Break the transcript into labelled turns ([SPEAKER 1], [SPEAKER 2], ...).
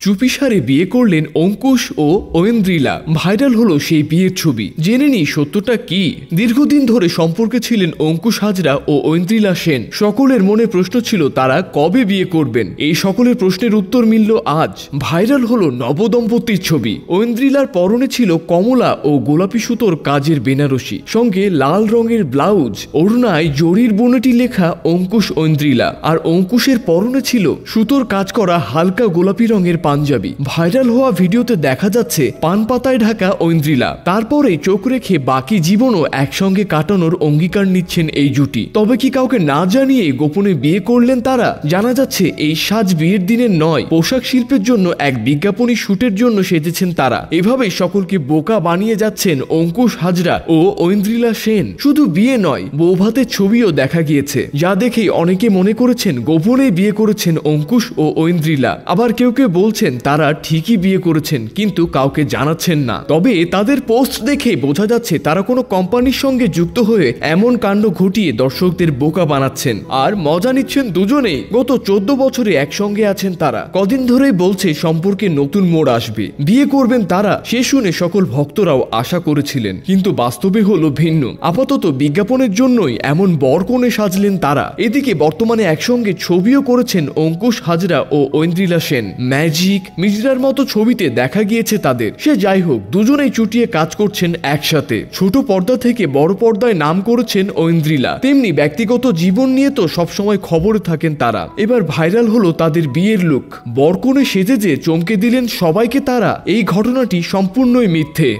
[SPEAKER 1] চুপিসারে বিয়ে করলেন অঙ্কুশ ও ঐন্দ্রিলা। ভাইরাল হলো সেই বিয়ের ছবি। জেনে নিই সত্যটা কি। দীর্ঘদিন ধরে সম্পর্কে ছিলেন অঙ্কুশ হাজরা ও ঐন্দ্রিলা সেন। সকলের মনে প্রশ্ন ছিল তারা কবে বিয়ে করবেন। এই সকলের প্রশ্নের উত্তর মিলল আজ। ভাইরাল হলো নবদম্পতির ছবি। ঐন্দ্রিলার পরনে ছিল কমলা ও গোলাপি সুতোর কাজের বেনারসি, সঙ্গে লাল রঙের ব্লাউজ, ওড়নায় জরির বুনেটি লেখা অঙ্কুশ ঐন্দ্রিলা। আর অঙ্কুশের পরনে ছিল সুতোর কাজ করা হালকা গোলাপি রঙের পাঞ্জাবি। ভাইরাল হওয়া ভিডিওতে দেখা যাচ্ছে পান পাতায় ঢাকা ঐন্দ্রিলা। তারপরে চোখ রেখে বাকি জীবনও একসঙ্গে কাটানোর অঙ্গীকার নিচ্ছেন এই জুটি। তবে কি কাউকে না জানিয়ে গোপনে বিয়ে করলেন তারা? জানা যাচ্ছে এই সাজ বিয়ের দিনের নয়, পোশাক শিল্পের জন্য এক বিজ্ঞাপনী শুটের জন্য সেজেছেন তারা। এভাবে সকলকে বোকা বানিয়ে যাচ্ছেন অঙ্কুশ হাজরা ও ঐন্দ্রিলা সেন। শুধু বিয়ে নয়, বৌভাতের ছবিও দেখা গিয়েছে, যা দেখেই অনেকে মনে করেছেন গোপনে বিয়ে করেছেন অঙ্কুশ ও ঐন্দ্রিলা। আবার কেউ কেউ বলছেন তারা ঠিকই বিয়ে করেছেন, কিন্তু কাউকে জানাচ্ছেন না। তবে তাদের পোস্ট দেখে বোঝা যাচ্ছে তারা কোনো কোম্পানির সঙ্গে যুক্ত হয়ে এমন কাণ্ড ঘটিয়ে দর্শকদের বোকা বানাচ্ছেন। আর মজা নিচ্ছেন দুজনেই। গত 14 বছরে একসঙ্গে আছেন তারা। কদিন ধরেই বলছে সম্পর্কে নতুন মোড় আসবে, বিয়ে করবেন তারা। সে শুনে সকল ভক্তরাও আশা করেছিলেন, কিন্তু বাস্তবে হলো ভিন্ন। আপাতত বিজ্ঞাপনের জন্যই এমন বরকনে সাজলেন তারা। এদিকে বর্তমানে একসঙ্গে ছবিও করেছেন অঙ্কুশ হাজরা ও ঐন্দ্রিলা সেন। ম্যাজিক, মির্জার মতো ছবিতে দেখা গিয়েছে তাদের। সে যাই হোক, দুজনেই চুটিয়ে কাজ করছেন একসাথে। ছোট পর্দা থেকে বড় পর্দায় নাম করেছেন ঐন্দ্রিলা, তেমনি ব্যক্তিগত জীবন নিয়ে তো সবসময় খবরে থাকেন তারা। এবার ভাইরাল হলো তাদের বিয়ের লুক। বরকনে সেজে যে চমকে দিলেন সবাইকে তারা, এই ঘটনাটি সম্পূর্ণই মিথ্যে।